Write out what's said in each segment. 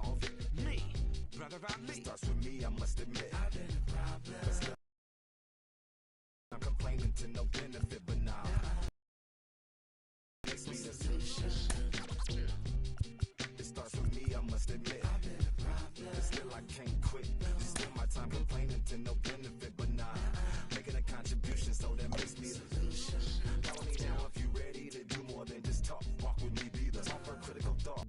solve it? Me, brother, about me. Starts with me, I must admit. I've been a problem. I'm complaining to no benefit, but nah. Makes me the solution. It starts with me, I must admit. I've been a problem. But still I can't quit. Just spend my time complaining to no benefit, but nah. Making a contribution, so that makes me the solution. Follow me now if you ready to do more than just talk. Walk with me, be the offer critical thought.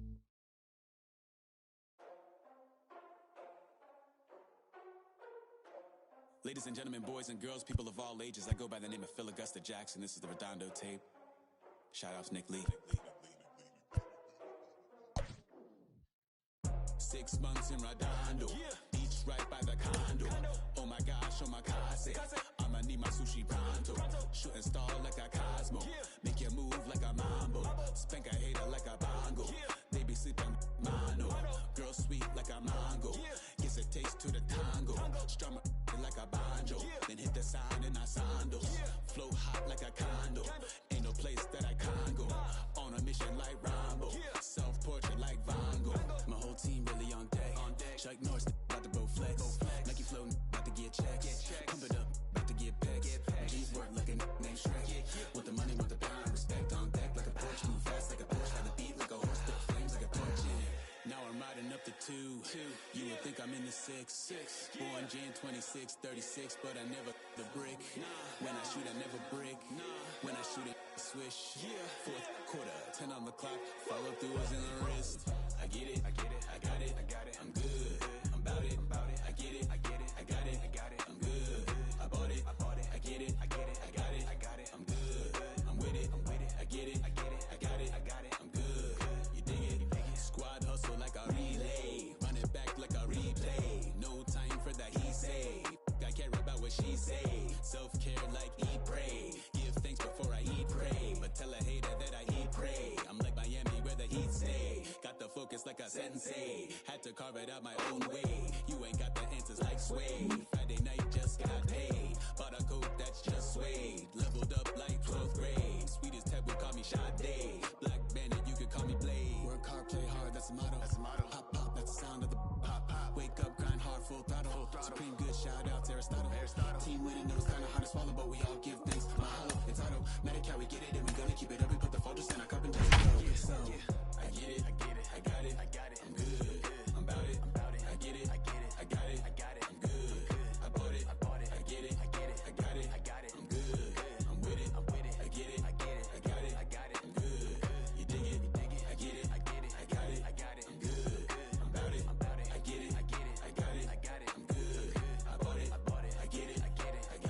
Ladies and gentlemen, boys and girls, people of all ages, I go by the name of Phil Augusta Jackson. This is the Redondo tape. Shout out to Nick Lee. 6 months in Redondo, beach right by the condo. Oh my gosh, oh my casa, I'ma need my sushi pronto. Shooting star like a Cosmo, make you move like a mambo. Spank a hater like a bongo. They be sleeping mano. Girl sweet like a mango. Gives a taste to the tango. Strum like a banjo. Then hit the sound in our sandals. Flow hot like a condo. Ain't no place that I can't go. On a mission like Rambo. Self-portrait like Van Gogh. My whole team really on deck. Chuck Norris about to bow flex. Nike flow about to get checks. Pump it up, about to get pegs. My G's work like a named Shrek. Want the money, want the pound, respect on deck like a Porsche. Move fast like a Porsche, got the beat like a horse, spit flames like a torch. Now I'm riding up to 2. You would think I'm in the 6. Born Jan 26, 36, but I never the brick. When I shoot, I never break. When I shoot it, swish. Fourth quarter, 10 on the clock. Follow through is in the wrist. I get it, I got it, I'm good, I'm about it, I get it, I got it, I'm good, I bought it, I get it, I got it, I'm good, I'm with it, I get it, I got it, I'm good, you dig it, squad hustle like a relay, run it back like a replay, no time for that he say, I care about what she say, self-care like eat, pray, give thanks before I eat, pray, but tell a hater that I eat, pray, I'm like Miami where the heat stay, got the focus like a sensei, had to carve it out my own way, you ain't got the answers like Sway, Friday night just got paid, bought a coat that's just suede, leveled up like 12th grade, sweetest type would call me Sade, Black Bandit you could call me Blade, work hard, play hard, that's the motto, pop pop, that's the sound of the pop pop, wake up, grind hard, full throttle, supreme good, shout out to Aristotle, team winning, it was kinda hard to swallow, but we all give thanks, mahalo, it's automatic how we get it, and we gonna keep it up, we put the focus in our cup and just go, so, I get it, I got it, I'm good, I'm about it, I get it, I got it, I'm good, I bought it, I get it, I got it, I'm good, I'm with it, I get it, I got it, I'm good, you dig it, I get it, I got it, I'm good, I'm about it, I get it, I got it, I'm good, I bought it, I get it, I got it, I'm good.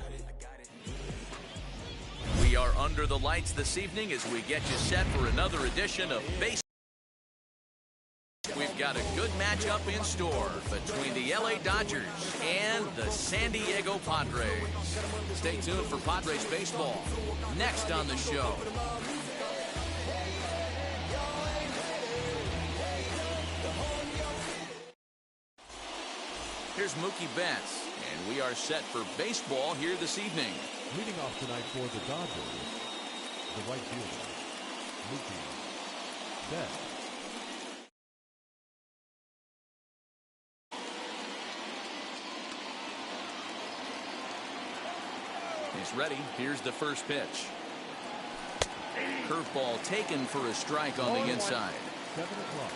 We are under the lights this evening as we get you set for another edition of Base. We've got a good matchup in store between the LA Dodgers and the San Diego Padres. Stay tuned for Padres baseball next on the show. Here's Mookie Betts, and we are set for baseball here this evening. Leading off tonight for the Dodgers, the right fielder, Mookie Betts. He's ready. Here's the first pitch. Curveball taken for a strike on the inside. 7 o'clock.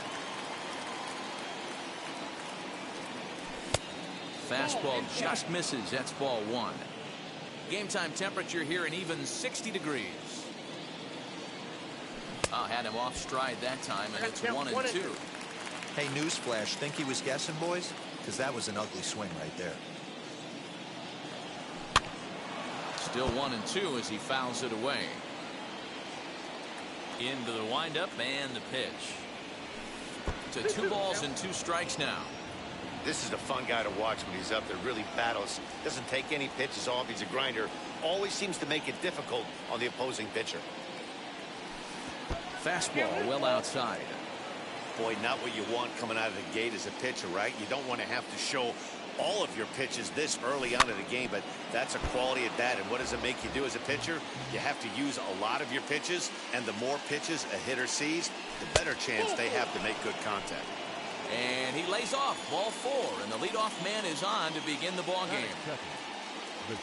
Fastball just misses. That's ball 1. Game time temperature here an even 60 degrees. Had him off stride that time, and it's 1-2. Hey, newsflash, think he was guessing, boys? Because that was an ugly swing right there. Still 1-2 as he fouls it away. Into the windup and the pitch. To 2 balls and 2 strikes now. This is a fun guy to watch when he's up there. Really battles. Doesn't take any pitches off. He's a grinder. Always seems to make it difficult on the opposing pitcher. Fastball well outside. Boy, not what you want coming out of the gate as a pitcher, right? You don't want to have to show all of your pitches this early on in the game, but that's a quality at bat. And what does it make you do as a pitcher? You have to use a lot of your pitches, and the more pitches a hitter sees, the better chance they have to make good contact. And he lays off ball 4, and the leadoff man is on to begin the ball game.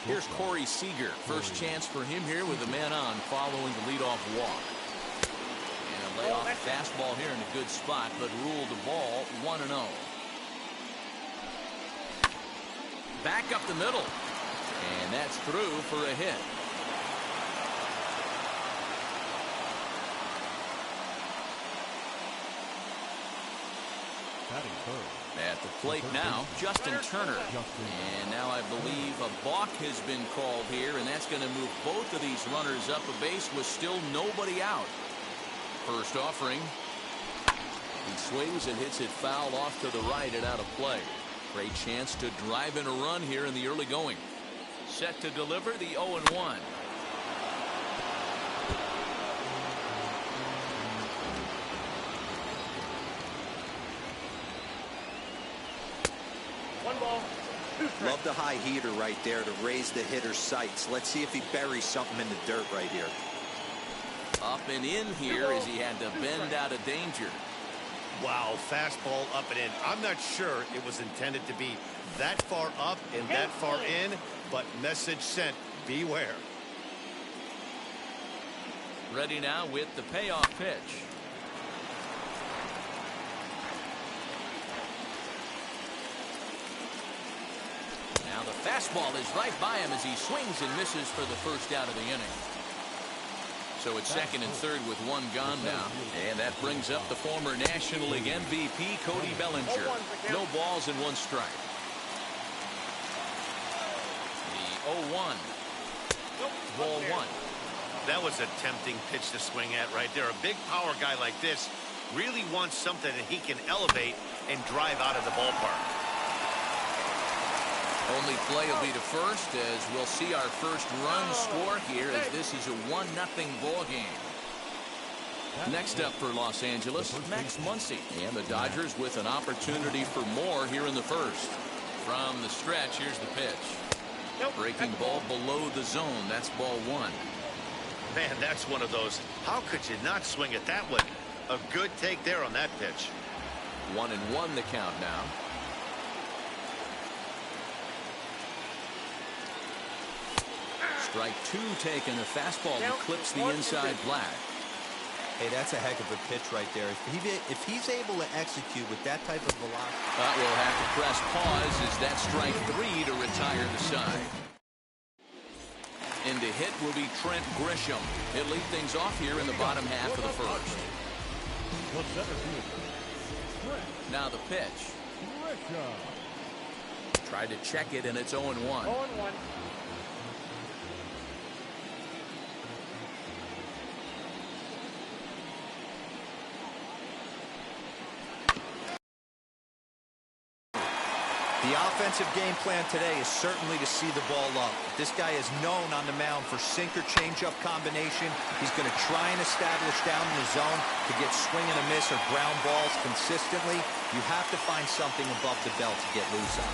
Here's Corey Seager. First chance for him here with the man on following the leadoff walk. And a layoff fastball here in a good spot, but ruled the ball 1-0. Back up the middle. And that's through for a hit. At the plate now, Justin Turner. And now I believe a balk has been called here, and that's going to move both of these runners up a base with still nobody out. First offering. He swings and hits it foul off to the right and out of play. Great chance to drive in a run here in the early going. Set to deliver the 0-1. Love the high heater right there to raise the hitter's sights. Let's see if he buries something in the dirt right here. Up and in here as he had to bend out of danger. Wow, fastball up and in. I'm not sure it was intended to be that far up and that far in, but message sent, beware. Ready now with the payoff pitch. Now the fastball is right by him as he swings and misses for the first out of the inning. So it's second and third with one gone now. And that brings up the former National League MVP, Cody Bellinger. No balls and one strike. The 0-1. Ball 1. That was a tempting pitch to swing at right there. A big power guy like this really wants something that he can elevate and drive out of the ballpark. Only play will be to first as we'll see our first run score here as this is a 1-0 ball game. Next up for Los Angeles, Max Muncy. And the Dodgers with an opportunity for more here in the first. From the stretch, here's the pitch. Breaking ball below the zone. That's ball 1. Man, that's one of those. How could you not swing at that one? A good take there on that pitch. 1-1 the count now. Strike 2 taken. A fastball that clips the inside black. Hey, that's a heck of a pitch right there. If he's able to execute with that type of velocity. But we'll have to press pause as that strike 3 to retire the side. And to hit will be Trent Grisham. He'll lead things off here in the bottom half of the first. Now the pitch. Tried to check it, and it's 0-1. 0-1. The offensive game plan today is certainly to see the ball up. This guy is known on the mound for sinker changeup combination. He's going to try and establish down in the zone to get swing and a miss or ground balls consistently. You have to find something above the belt to get loose on.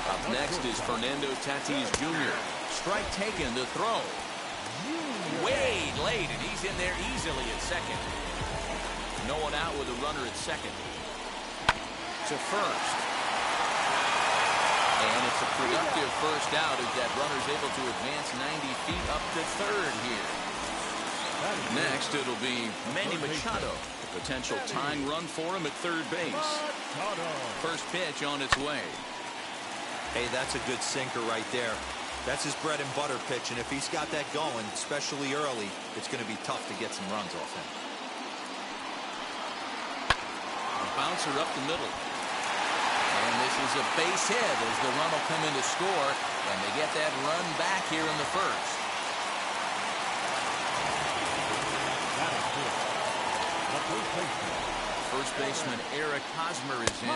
Up next is Fernando Tatis Jr. Strike taken to throw. Way late, and he's in there easily at second. No one out with a runner at second. To first. And it's a productive first out as that runner's able to advance 90 feet up to third here. Next, it'll be Manny Machado. A potential tying run for him at third base. First pitch on its way. Hey, that's a good sinker right there. That's his bread and butter pitch, and if he's got that going, especially early, it's going to be tough to get some runs off him. A bouncer up the middle. And this is a base hit as the run will come in to score, and they get that run back here in the first. First baseman Eric Hosmer is in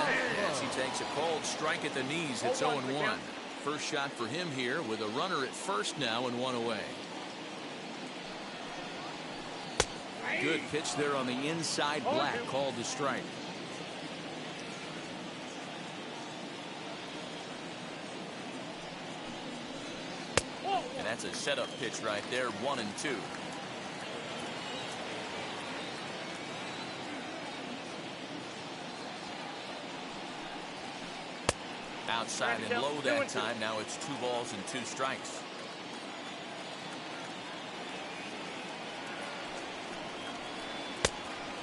as he takes a cold strike at the knees. It's 0-1. First shot for him here with a runner at first now and one away. Good pitch there on the inside black, called the strike. And that's a setup pitch right there, 1-2. Outside and low that time. Now it's 2 balls and 2 strikes.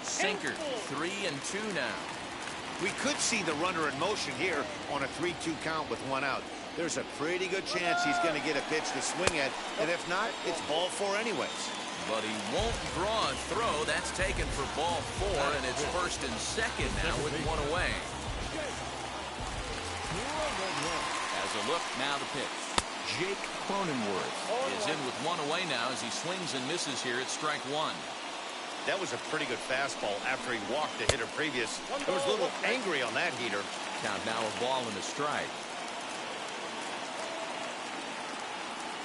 Sinker, 3-2 now. We could see the runner in motion here on a 3-2 count with 1 out. There's a pretty good chance he's going to get a pitch to swing at, and if not, it's ball 4 anyways. But he won't draw a throw. That's taken for ball 4, and it's 1st and 2nd now with 1 away. As a look, now the pitch. Jake Cronenworth is in with 1 away now as he swings and misses here at strike 1. That was a pretty good fastball after he walked the hitter previous. He was a little angry on that heater. Count now a ball and a strike.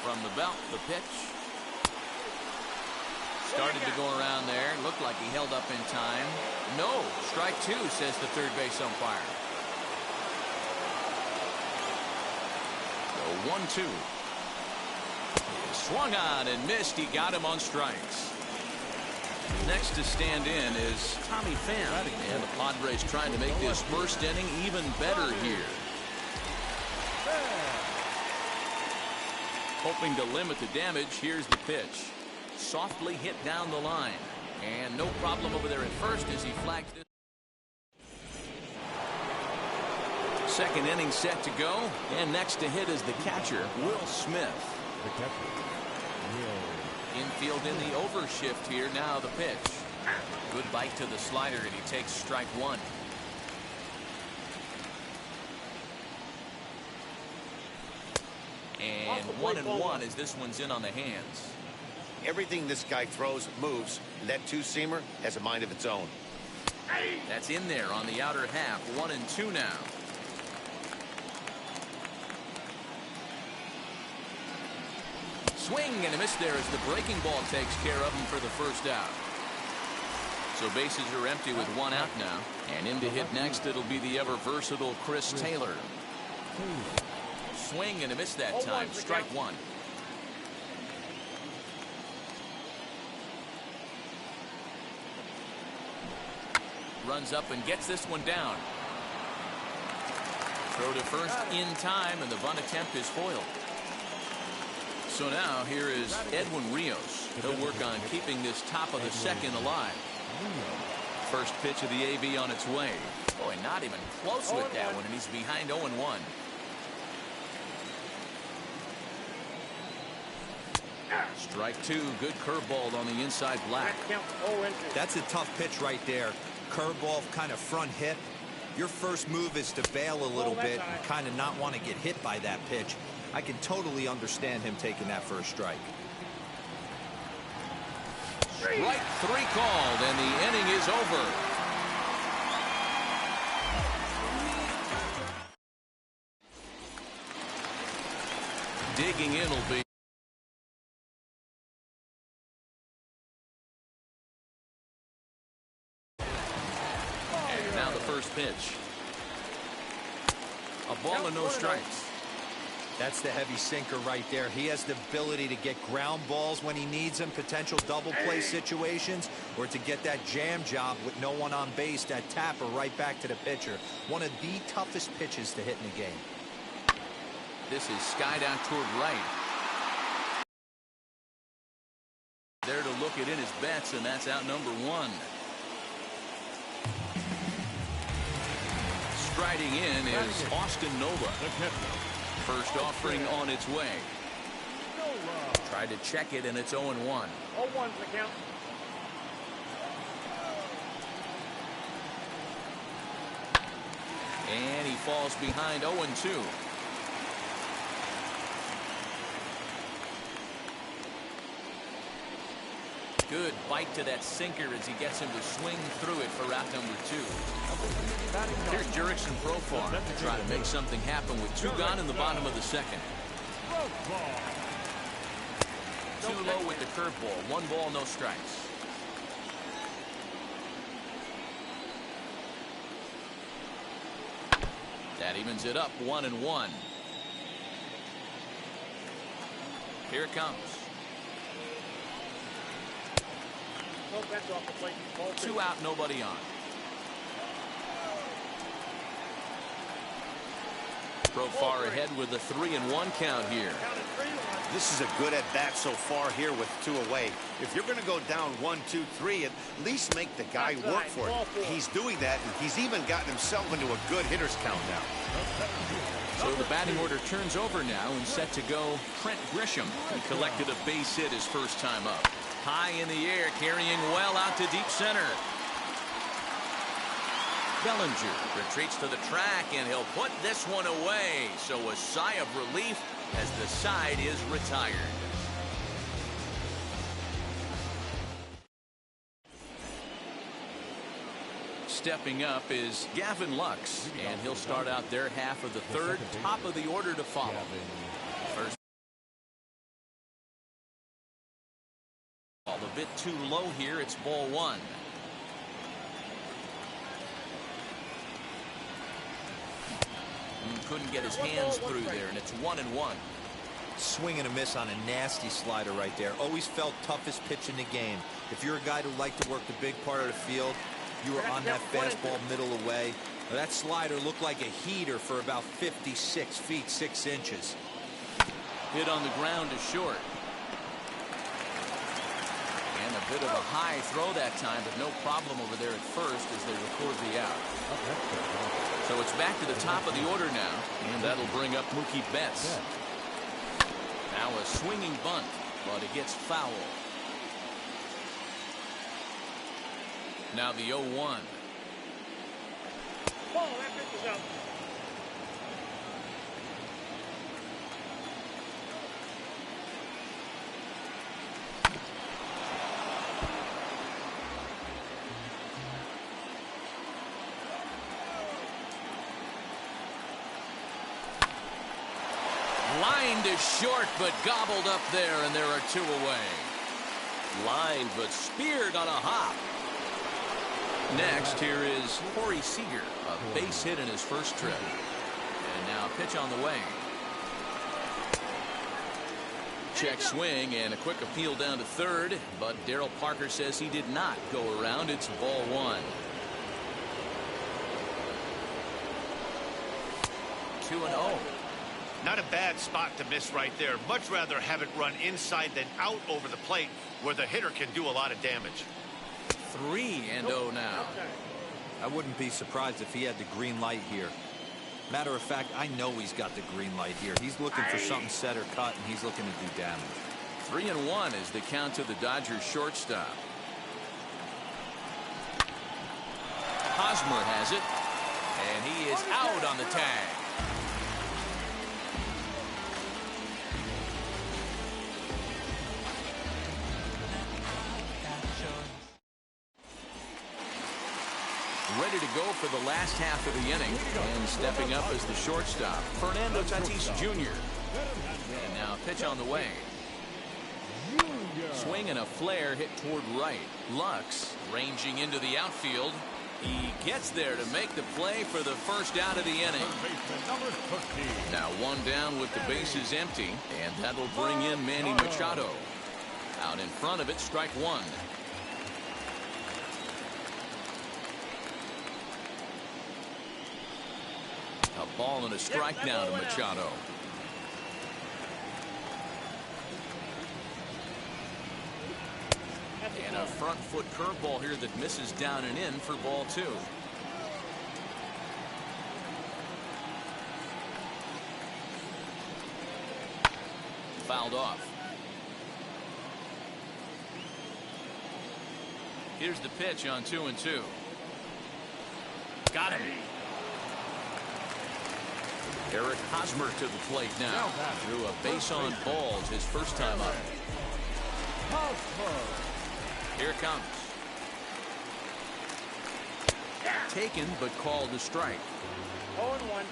From the belt, the pitch. Started to go around there. Looked like he held up in time. No, strike 2, says the third base umpire. So 1-2. Swung on and missed. He got him on strikes. Next to stand in is Tommy Pham, and the Padres trying to make this first inning even better here. Hoping to limit the damage. Here's the pitch. Softly hit down the line, and no problem over there at first as he flags this. Second inning set to go, and next to hit is the catcher, Will Smith. The catcher, Will. Infield in the overshift here. Now the pitch. Good bite to the slider, and he takes strike 1. And 1-1 as this one's in on the hands. Everything this guy throws moves, and that 2-seamer has a mind of its own. That's in there on the outer half. 1-2 now. Swing and a miss there as the breaking ball takes care of him for the first out. So bases are empty with 1 out now. And in to hit next, it'll be the ever versatile Chris Taylor. Swing and a miss that time. Strike 1. Runs up and gets this one down. Throw to first in time, and the bunt attempt is foiled. So now here is Edwin Rios. He'll work on keeping this top of the second alive. First pitch of the AB on its way. Boy, not even close with that one, and he's behind 0-1. Strike 2. Good curveball on the inside black. That's a tough pitch right there. Curveball, kind of front hip. Your first move is to bail a little bit and kind of not want to get hit by that pitch. I can totally understand him taking that first strike. Strike 3 called, and the inning is over. Digging in will be. And now the first pitch. A ball and no strikes. That's the heavy sinker right there. He has the ability to get ground balls when he needs them, potential double play situations, or to get that jam job with no one on base, that tapper right back to the pitcher. One of the toughest pitches to hit in the game. This is skied out toward right. There to look it in his bets, and that's out number 1. Striding in is Austin Nova. First offering on its way. Tried to check it, and it's 0-1. 0-1's the count. And he falls behind 0-2. Good bite to that sinker as he gets him to swing through it for out number 2. Here's Jurickson Profar to try to make something happen with 2 gone in the bottom of the second. Too low with the curveball. 1 ball, no strikes. That evens it up 1-1. Here it comes. 2 out, nobody on. Pro far ahead with a 3-1 count here. This is a good at-bat so far here with 2 away. If you're going to go down 1, 2, 3, at least make the guy work for it. He's doing that, and he's even gotten himself into a good hitter's count now. So the batting order turns over now and set to go Trent Grisham. He collected a base hit his first time up. High in the air, carrying well out to deep center. Bellinger retreats to the track, and he'll put this one away. So a sigh of relief as the side is retired. Stepping up is Gavin Lux, and he'll start out their half of the third. Top of the order to follow. First ball a bit too low here. It's ball 1. Couldn't get his hands through there, and it's 1-1. Swing and a miss on a nasty slider right there. Always felt toughest pitch in the game. If you're a guy who liked to work the big part of the field, you were on that fastball middle away. Now, that slider looked like a heater for about 56 feet 6 inches. Hit on the ground to short. And a bit of a high throw that time, but no problem over there at first as they record the out. So it's back to the top of the order now, and that'll bring up Mookie Betts. Now a swinging bunt, but it gets foul. Now the 0-1. Line to short, but gobbled up there, and there are 2 away. Line, but speared on a hop. Next, here is Corey Seager, a base hit in his first trip. And now a pitch on the way. Check swing and a quick appeal down to third, but Darryl Parker says he did not go around. It's ball 1. 2-0. Not a bad spot to miss right there. Much rather have it run inside than out over the plate where the hitter can do a lot of damage. 3-0 now. I wouldn't be surprised if he had the green light here. Matter of fact, I know he's got the green light here. He's looking for something set or cut, and he's looking to do damage. 3-1 is the count to the Dodgers shortstop. Hosmer has it, and he is out on the tag. Ready to go for the last half of the inning, and stepping up as the shortstop, Fernando Tatis Jr. And now a pitch on the way. Swing and a flare hit toward right. Lux ranging into the outfield. He gets there to make the play for the first out of the inning. Now 1 down with the bases empty, and that'll bring in Manny Machado. Out in front of it, strike 1. A ball and a strike now to Machado. And a front foot curveball here that misses down and in for ball 2. Fouled off. Here's the pitch on 2-2. Got him. Eric Hosmer to the plate now. Threw a base on balls his first time up. Here it comes. Taken but called a strike. 0-1.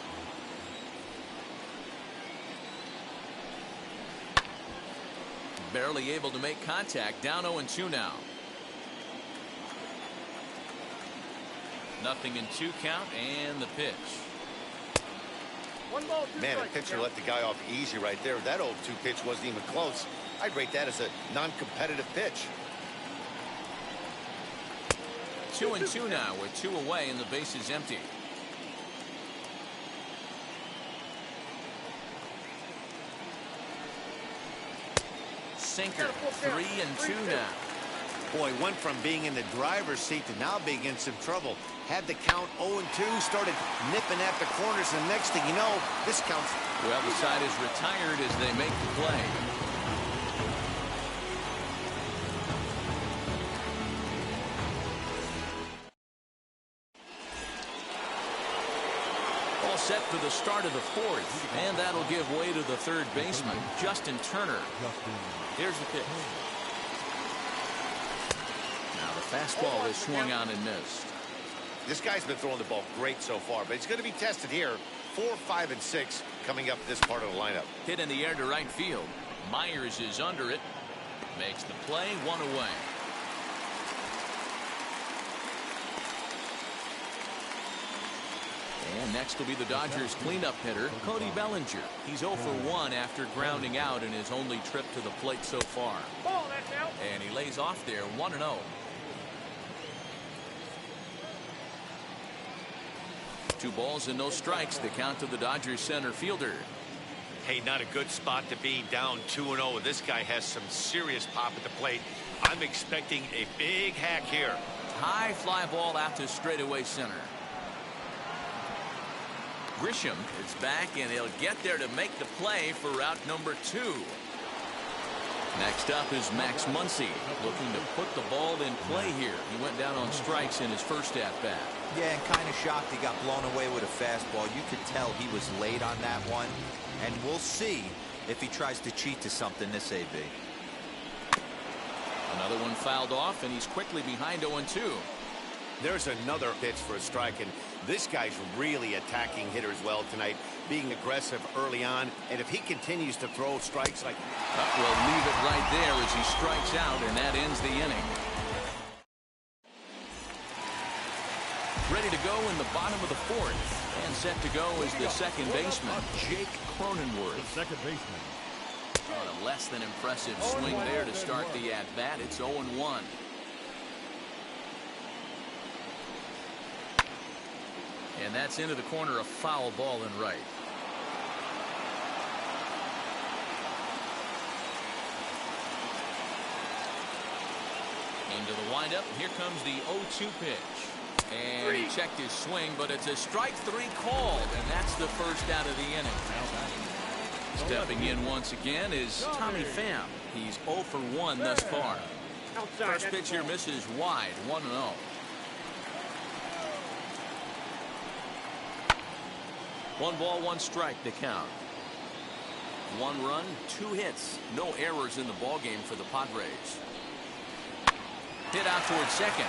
Barely able to make contact. Down 0-2 now. Nothing in 2 count, and the pitch. Man, a pitcher let the guy off easy right there. That 0-2 pitch wasn't even close. I'd rate that as a non-competitive pitch. 2-2 now with 2 away and the base is empty. sinker. 3-2 now. Boy, went from being in the driver's seat to now being in some trouble. Had the count 0-2, started nipping at the corners, and the next thing you know, this counts. Well, the side is retired as they make the play. All set for the start of the fourth, and that'll give way to the third baseman, Justin Turner. Here's the pitch. Now the fastball is swung on and missed. This guy's been throwing the ball great so far, but he's going to be tested here. 4, 5, and 6 coming up this part of the lineup. Hit in the air to right field. Myers is under it. Makes the play, 1 away. And next will be the Dodgers cleanup hitter, Cody Bellinger. He's 0 for 1 after grounding out in his only trip to the plate so far. And he lays off there, 1-0. 2 balls and no strikes. The count to the Dodgers center fielder. Hey, not a good spot to be, down 2-0. This guy has some serious pop at the plate. I'm expecting a big hack here. High fly ball out to straightaway center. Grisham is back, and he'll get there to make the play for route number 2. Next up is Max Muncy, looking to put the ball in play here. He went down on strikes in his first at-bat. Yeah, and kind of shocked he got blown away with a fastball. You could tell he was late on that one, and we'll see if he tries to cheat to something this AB. Another one fouled off, and he's quickly behind 0-2. There's another pitch for a strike, and this guy's really attacking hitters well tonight, being aggressive early on, and if he continues to throw strikes like we'll leave it right there as he strikes out, and that ends the inning. Ready to go in the bottom of the fourth, and set to go is the second baseman, Jake Cronenworth. The second baseman. On a less than impressive swing there to start the at-bat. It's 0-1. And that's into the corner, a foul ball in right. Into the windup. Here comes the 0-2 pitch. And he checked his swing, but it's a strike 3 called, and that's the first out of the inning. Stepping in once again is Tommy Pham. He's 0 for 1 thus far. First pitch here misses wide, 1-0. 1 ball, 1 strike to count. 1 run, 2 hits. No errors in the ballgame for the Padres. Hit out towards second.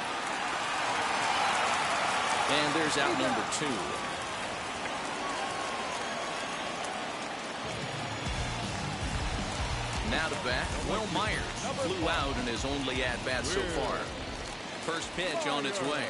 And there's out number 2. Now to bat, Will Myers flew out in his only at-bat so far. First pitch on its way.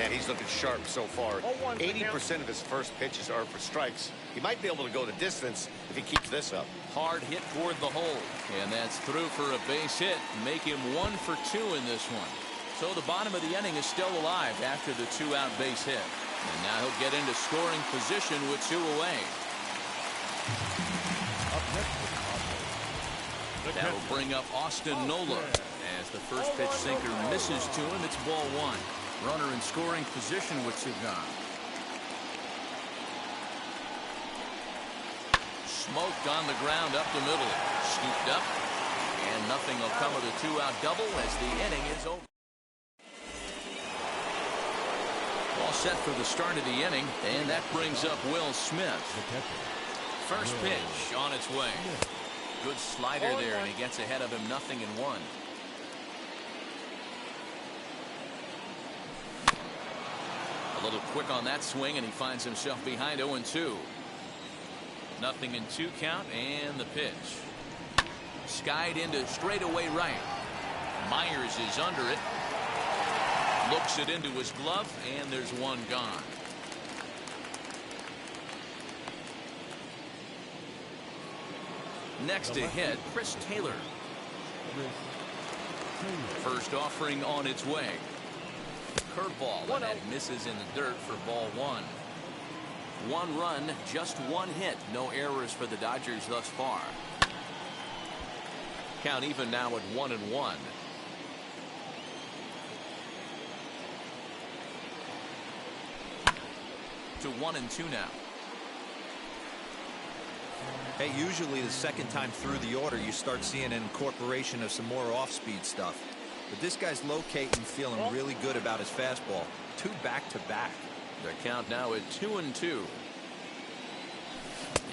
man, he's looking sharp so far. 80% of his first pitches are for strikes. He might be able to go the distance if he keeps this up. Hard hit toward the hole, and that's through for a base hit. Make him 1 for 2 in this one. So the bottom of the inning is still alive after the 2-out base hit. And now he'll get into scoring position with 2 away. That'll bring up Austin Nola as the first pitch sinker misses to him. It's ball 1. Runner in scoring position with 2 gone. Smoked on the ground up the middle. Scooped up. And nothing will come of the 2-out double as the inning is over. All set for the start of the inning, and that brings up Will Smith. First pitch on its way. Good slider there, and he gets ahead of him 0-1. A little quick on that swing, and he finds himself behind 0-2. 0-2 count, and the pitch. Skied into straightaway right. Myers is under it. Looks it into his glove, and there's 1 gone. Next to hit, Chris Taylor. First offering on its way. Curveball, and that misses in the dirt for ball 1. 1 run, just 1 hit. No errors for the Dodgers thus far. Count even now at 1-1. To 1-2 now. Hey, usually the second time through the order you start seeing an incorporation of some more off-speed stuff. But this guy's locating, feeling really good about his fastball. 2 back-to-back. The count now at 2-2.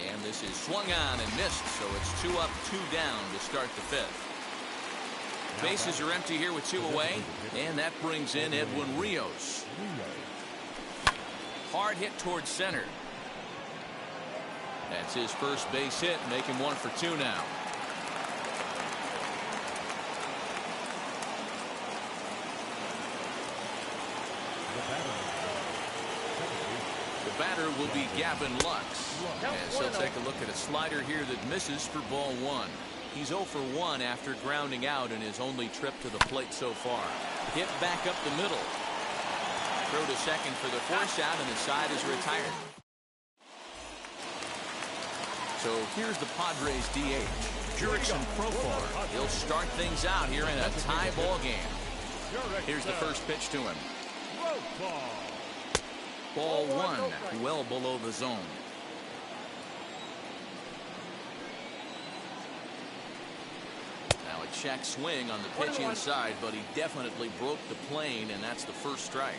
And this is swung on and missed, so it's 2 up, 2 down to start the 5th. Bases are empty here with 2 away, and that brings in Edwin Rios. Hard hit towards center. That's his first base hit, making 1 for 2 now. The batter will be Gavin Lux, as he'll take a look at a slider here that misses for ball 1. He's 0 for 1 after grounding out in his only trip to the plate so far. Hit back up the middle. Throw to second for the force out, and the side is retired. So here's the Padres DH, Jurickson Profar. He'll start things out here in a tie ball game. Here's the first pitch to him. Ball 1, well below the zone. Now a check swing on the pitch inside, but he definitely broke the plane, and that's the first strike.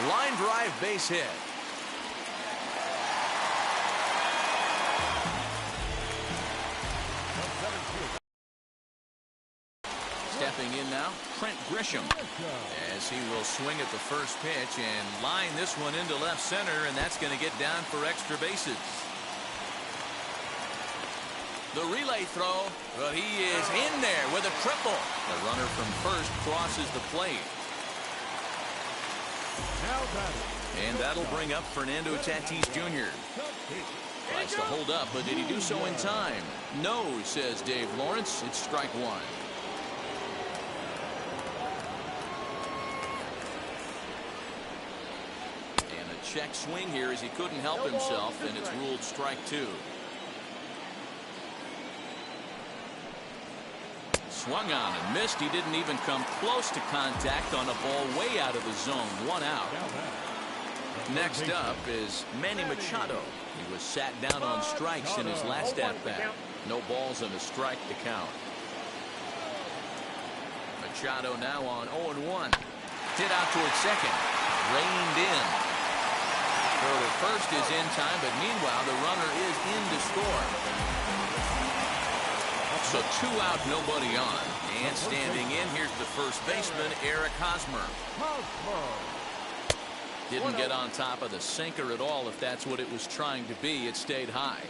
Line drive base hit. Stepping in now, Trent Grisham, as he will swing at the first pitch and line this one into left center, and that's going to get down for extra bases. The relay throw, but he is in there with a triple. The runner from first crosses the plate. And that'll bring up Fernando Tatis Jr. Tries to hold up, but did he do so in time? No, says Dave Lawrence. It's strike 1. And a check swing here as he couldn't help himself, and it's ruled strike 2. Swung on and missed. He didn't even come close to contact on a ball way out of the zone. 1 out. Next up is Manny Machado. He was sat down on strikes in his last at-bat. No balls and a strike to count. Machado now on 0-1. Hit out towards second. Reined in. Throw to first is in time, but meanwhile the runner is in to score. So 2 out, nobody on. And standing in, here's the first baseman, Eric Hosmer. Didn't get on top of the sinker at all, if that's what it was trying to be. It stayed high.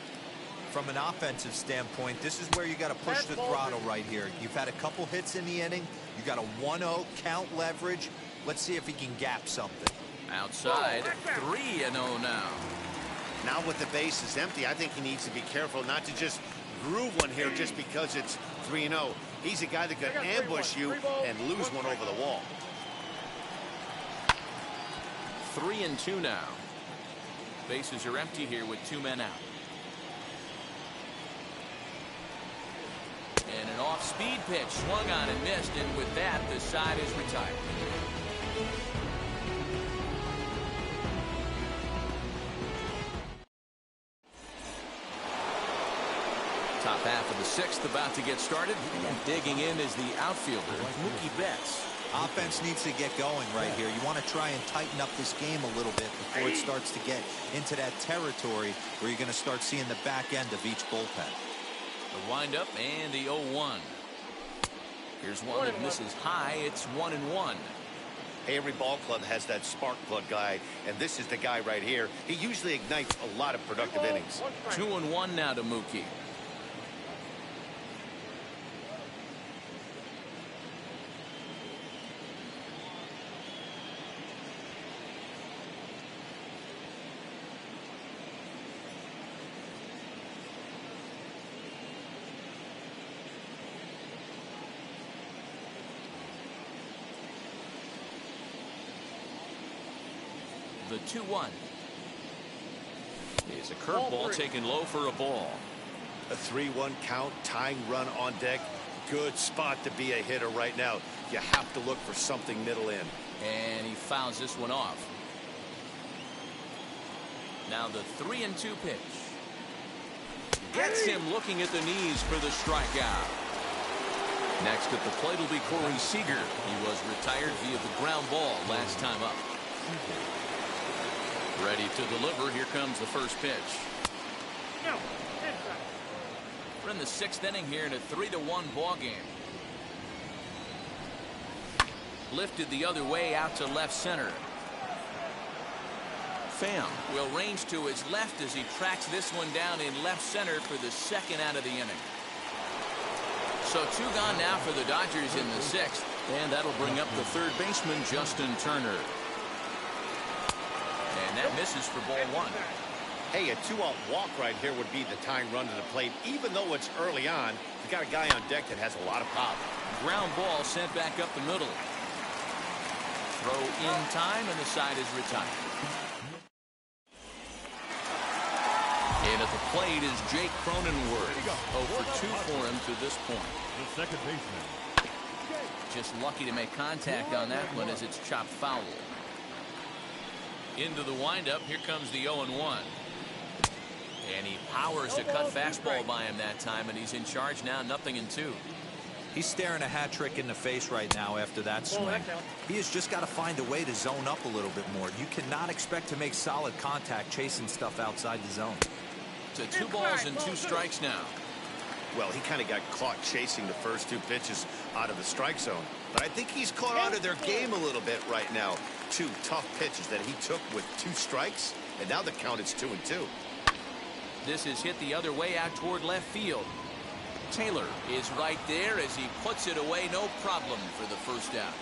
From an offensive standpoint, this is where you got to push the throttle right here. You've had a couple hits in the inning. You got a 1-0 count leverage. Let's see if he can gap something. Outside, 3-0 now. Now with the bases empty, I think he needs to be careful not to just groove one here just because it's 3-0. He's a guy that could ambush you and lose one over the wall. 3-2 now. Bases are empty here with 2 men out. And an off-speed pitch swung on and missed, and with that the side is retired. Top half of the 6th about to get started, and digging in is the outfielder Mookie Betts. Offense needs to get going right here. You want to try and tighten up this game a little bit before it starts to get into that territory where you're going to start seeing the back end of each bullpen. The windup and the 0-1. Here's one that misses high. It's 1-1. Every ball club has that spark plug guy, and this is the guy right here. He usually ignites a lot of productive innings. 2-1 now to Mookie. The 2-1 Is a curveball taken low for a ball. A 3-1 count, tying run on deck. Good spot to be a hitter right now. You have to look for something middle in. And he fouls this one off. Now the 3-2 pitch. Gets him looking at the knees for the strikeout. Next at the plate will be Corey Seager. He was retired via the ground ball last time up. Ready to deliver. Here comes the first pitch. We're in the 6th inning here in a 3-1 ball game. Lifted the other way out to left center. Pham will range to his left as he tracks this one down in left center for the 2nd out of the inning. So 2 gone now for the Dodgers in the 6th, and that'll bring up the 3rd baseman Justin Turner. And that misses for ball 1. Hey, a 2-out walk right here would be the tying run to the plate. Even though it's early on, you got a guy on deck that has a lot of pop. Ground ball sent back up the middle. Throw in time, and the side is retired. And at the plate is Jake Cronenworth. 0 for 2 for him to this point. The second baseman. Just lucky to make contact on that one as it's chopped foul. Into the windup. Here comes the 0-1. And he powers a cut fastball by him that time, and he's in charge now, 0-2. He's staring a hat trick in the face right now after that swing. He has just got to find a way to zone up a little bit more. You cannot expect to make solid contact chasing stuff outside the zone. To 2 balls and 2 strikes now. Well, he kind of got caught chasing the first 2 pitches out of the strike zone. But I think he's caught on to their game a little bit right now. 2 tough pitches that he took with 2 strikes, and now the count is 2-2. This is hit the other way out toward left field. Taylor is right there as he puts it away, no problem for the first out.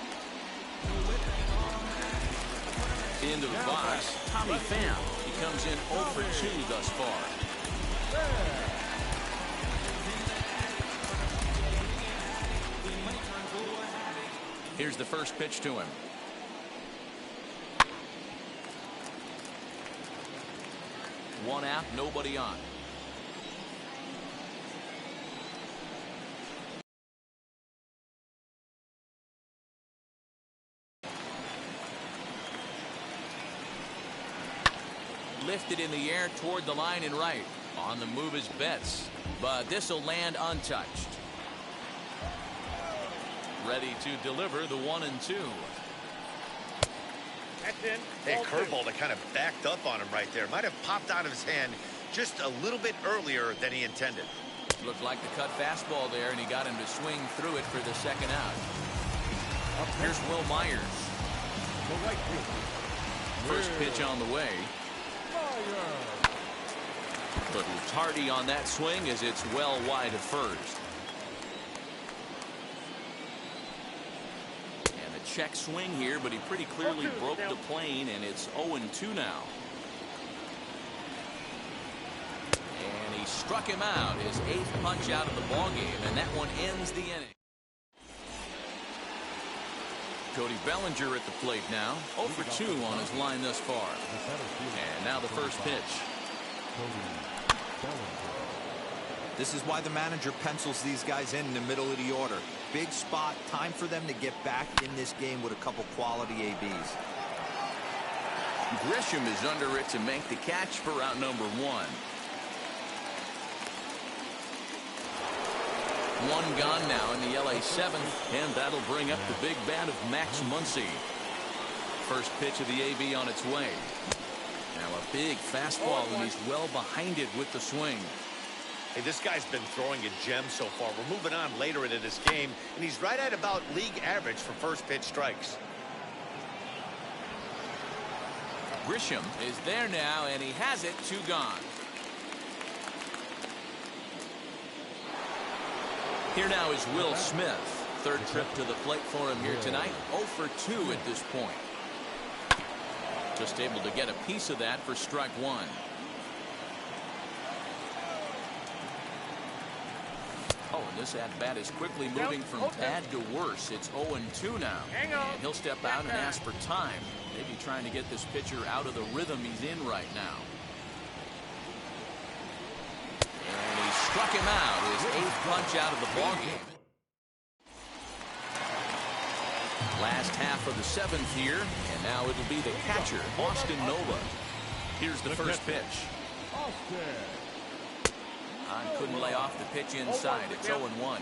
Into the box, Tommy Pham. He comes in 0 for 2 thus far. Here's the first pitch to him. One out, nobody on. Lifted in the air toward the line and right. On the move is Betts, but this will land untouched. Ready to deliver the 1-2. Hey, curveball that kind of backed up on him right there. Might have popped out of his hand just a little bit earlier than he intended. Looked like the cut fastball there, and he got him to swing through it for the 2nd out. Here's Will Myers. First pitch on the way. But tardy on that swing as it's well wide of first. And a check swing here, but he pretty clearly broke the plane, and it's 0-2 now. And he struck him out, his 8th punch out of the ballgame, and that one ends the inning. Cody Bellinger at the plate now, 0 for 2 on his line thus far. And now the first pitch. This is why the manager pencils these guys in the middle of the order. Big spot, time for them to get back in this game with a couple quality ABs. Grisham is under it to make the catch for out number 1. One gone now in the LA 7th, and that'll bring up the big bat of Max Muncy. First pitch of the AB on its way. Now a big fastball, and he's well behind it with the swing. Hey, this guy's been throwing a gem so far. We're moving on later into this game, and he's right at about league average for first pitch strikes. Grisham is there now, and he has it, 2 gone. Here now is Will Smith. 3rd trip to the plate for him here tonight. 0 for 2 at this point. Just able to get a piece of that for strike 1. Oh, and this at-bat is quickly moving from bad to worse. It's 0-2 now. And he'll step out and ask for time. Maybe trying to get this pitcher out of the rhythm he's in right now. Struck him out. His 8th punch out of the ballgame. Last half of the 7th here, and now it'll be the catcher, Austin Nova. Here's the first pitch. Couldn't lay off the pitch inside. It's 0-1.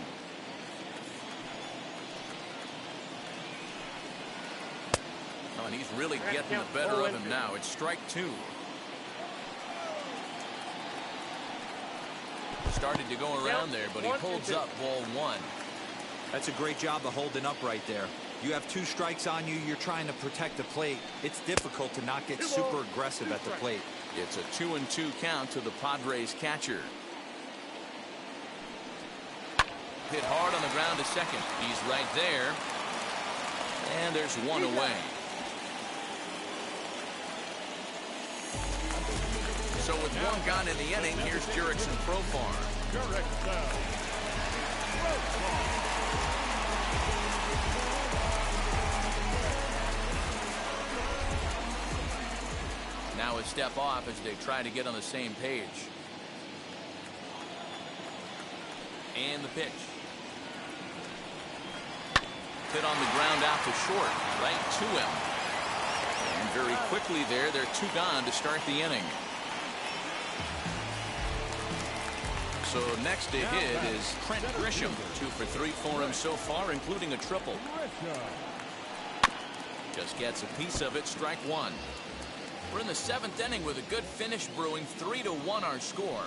Oh, and he's really getting the better of him now. It's strike 2. Started to go around there, but he holds up ball 1. That's a great job of holding up right there. You have 2 strikes on you. You're trying to protect the plate. It's difficult to not get super aggressive at the plate. It's a 2-2 count to the Padres catcher. Hit hard on the ground to second. He's right there. And there's 1 away. So with 1 gone in the inning, here's Jurickson Profar. Now a step off as they try to get on the same page. And the pitch. Hit on the ground out to short, right to him. And very quickly there, they're 2 gone to start the inning. So next to hit is Trent Grisham. 2 for 3 for him so far, including a triple. Just gets a piece of it, strike 1. We're in the 7th inning with a good finish brewing. 3-1 our score.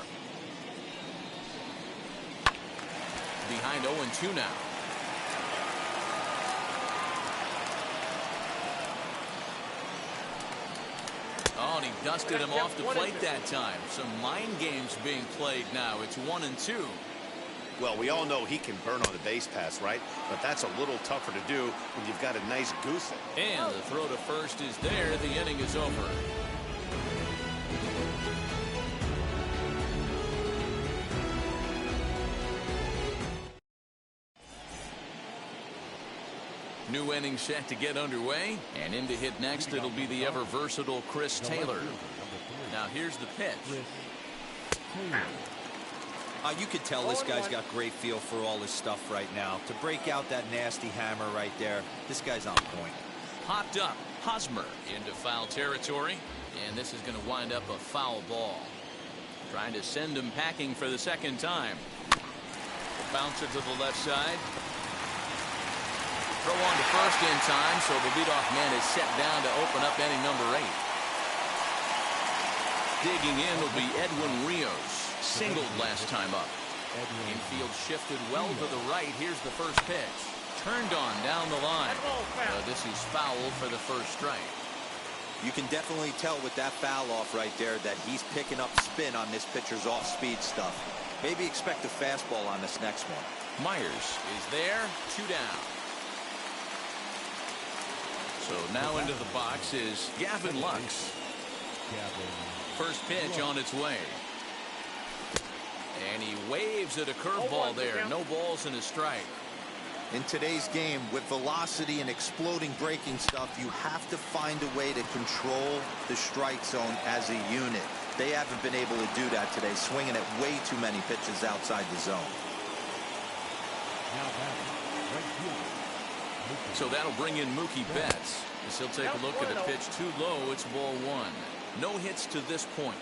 Behind 0-2 now. Oh, and he dusted him off the plate that time. Some mind games being played now. It's 1-2. Well, we all know he can burn on the base pass, right? But that's a little tougher to do when you've got a nice goose. And the throw to first is there. The inning is over. New inning set to get underway, and in to hit next it'll be the ever versatile Chris Taylor. Now here's the pitch. You could tell this guy's got great feel for all his stuff right now. To break out that nasty hammer right there, this guy's on point. Popped up, Hosmer into foul territory, and this is going to wind up a foul ball. Trying to send him packing for the 2nd time. Bouncer to the left side. Throw on to first in time, so the leadoff man is set down to open up inning number 8. Digging in will be Edwin Rios. Singled last time up. Infield shifted well to the right. Here's the first pitch. Turned on down the line. This is foul for the first strike. You can definitely tell with that foul off right there that he's picking up spin on this pitcher's off-speed stuff. Maybe expect a fastball on this next one. Myers is there. 2 down. So now into the box is Gavin Lux. First pitch on its way. And he waves at a curveball there. No balls and a strike. In today's game, with velocity and exploding breaking stuff, you have to find a way to control the strike zone as a unit. They haven't been able to do that today, swinging at way too many pitches outside the zone. So that'll bring in Mookie Betts. As he'll take a look at a pitch too low. It's ball 1. No hits to this point.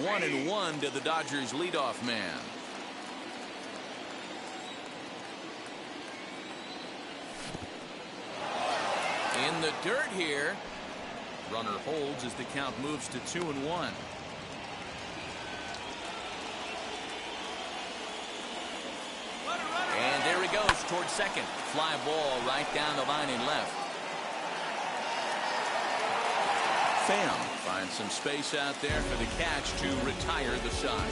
1-1 to the Dodgers leadoff man. In the dirt here. Runner holds as the count moves to 2-1. And there he goes towards second. Fly ball right down the line and left. Pham finds some space out there for the catch to retire the side.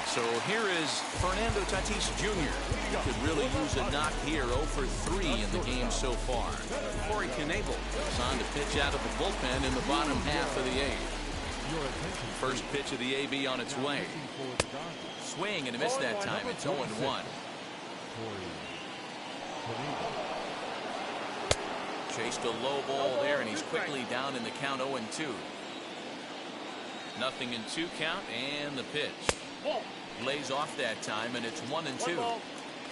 So here is Fernando Tatis Jr. Could really use a knock here. 0 for 3 in the game so far. Corey Knebel is on to pitch out of the bullpen in the bottom half of the 8th. First pitch of the AB on its way. Swing and a miss that time. It's 0-1. Chased a low ball there, and he's quickly down in the count 0-2. Nothing in 2 count, and the pitch. Lays off that time, and it's 1-2.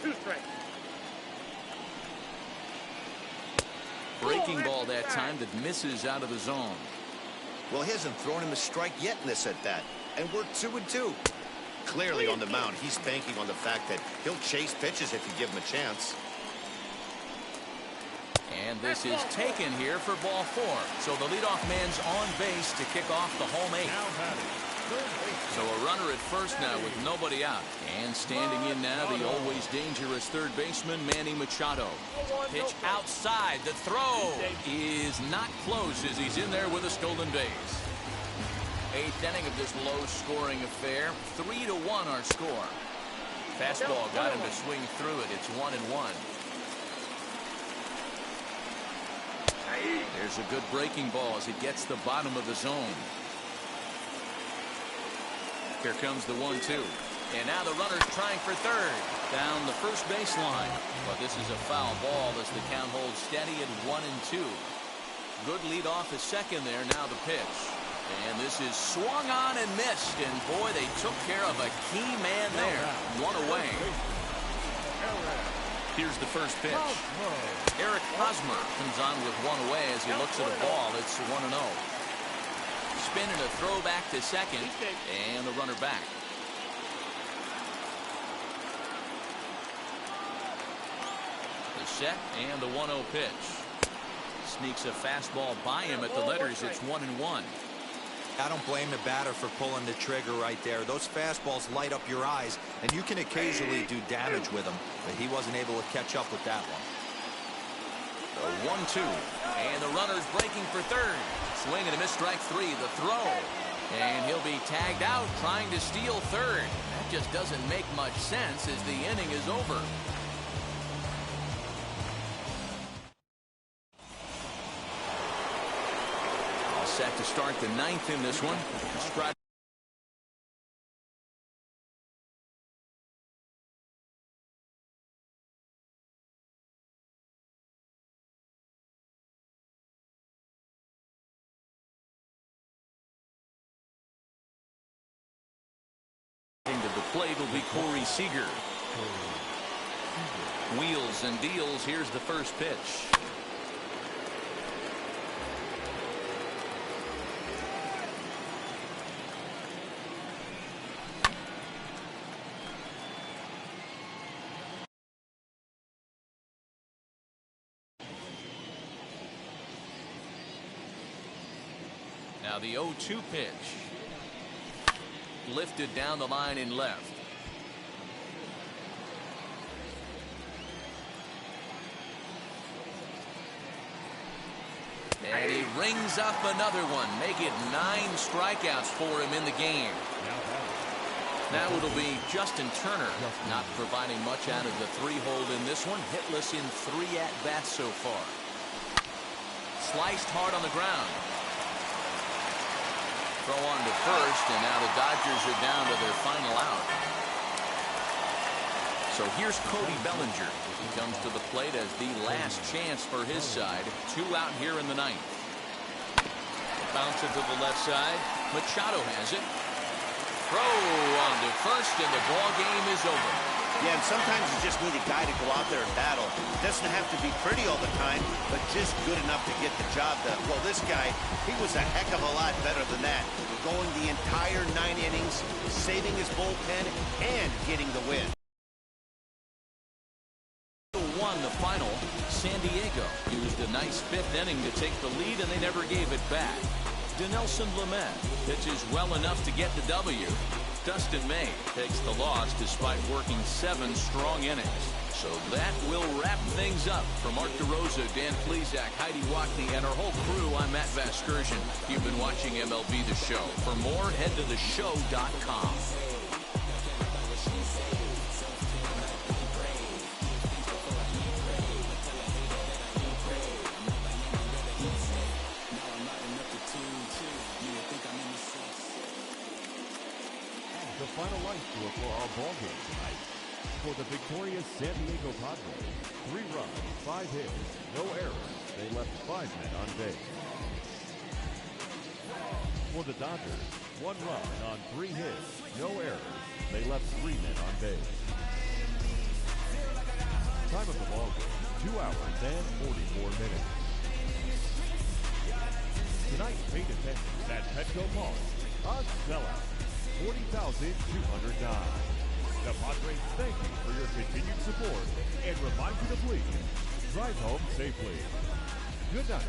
2 strikes. Breaking ball that time that misses out of the zone. Well, he hasn't thrown him a strike yet in this at-bat, and we're 2-2. Clearly on the mound, he's banking on the fact that he'll chase pitches if you give him a chance. And this is taken here for ball 4. So the leadoff man's on base to kick off the home 8. So a runner at first now with nobody out. And standing in now, the always dangerous third baseman, Manny Machado. Pitch outside. The throw is not close as he's in there with a stolen base. 8th inning of this low-scoring affair. 3-1 our score. Fastball got him to swing through it. It's 1-1. There's a good breaking ball as it gets the bottom of the zone. Here comes the 1-2. And now the runner's trying for third. Down the first baseline. But this is a foul ball as the count holds steady at 1-2. Good lead off is second there. Now the pitch. And this is swung on and missed. And boy, they took care of a key man there. 1 away. Here's the first pitch. Eric Hosmer comes on with 1 away as he looks at a ball. It's 1-0. Spin and a throw back to second. And the runner back. The set and the 1-0 pitch. Sneaks a fastball by him at the letters. It's 1-1. I don't blame the batter for pulling the trigger right there. Those fastballs light up your eyes, and you can occasionally do damage with them, but he wasn't able to catch up with that one. The 1-2, and the runner's breaking for third. Swing and a miss, strike 3. The throw, and he'll be tagged out trying to steal third. That just doesn't make much sense as the inning is over. Set to start the 9th in this one. To the plate will be Corey Seager. Wheels and deals. Here's the first pitch. Now the 0-2 pitch. Lifted down the line in left. And he rings up another one. Make it 9 strikeouts for him in the game. Now it'll be Justin Turner not providing much out of the 3-hole in this one. Hitless in 3 at-bats so far. Sliced hard on the ground. Throw on to first, and now the Dodgers are down to their final out. So here's Cody Bellinger. He comes to the plate as the last chance for his side. 2 out here in the 9th. Bounce it to the left side. Machado has it. Throw on to first, and the ball game is over. Yeah, and sometimes you just need a guy to go out there and battle. It doesn't have to be pretty all the time, but just good enough to get the job done. Well, this guy, he was a heck of a lot better than that. Going the entire 9 innings, saving his bullpen, and getting the win. Won the final. San Diego used a nice 5th inning to take the lead, and they never gave it back. Dinelson Lamet pitches well enough to get the W. Dustin May takes the loss despite working 7 strong innings. So that will wrap things up. For Mark DeRosa, Dan Plesac, Heidi Wackney, and our whole crew, I'm Matt Vasgersian. You've been watching MLB The Show. For more, head to theshow.com. The final line score for our ball game tonight. For the victorious San Diego Padres, 3 runs, 5 hits, no errors, They left 5 men on base. For the Dodgers, 1 run on 3 hits, no errors. They left 3 men on base. Time of the ball game, 2 hours and 44 minutes. Tonight, paid attendance at Petco Park, a sellout, 40,209. The Padres thank you for your continued support and remind you to please drive home safely. Good night.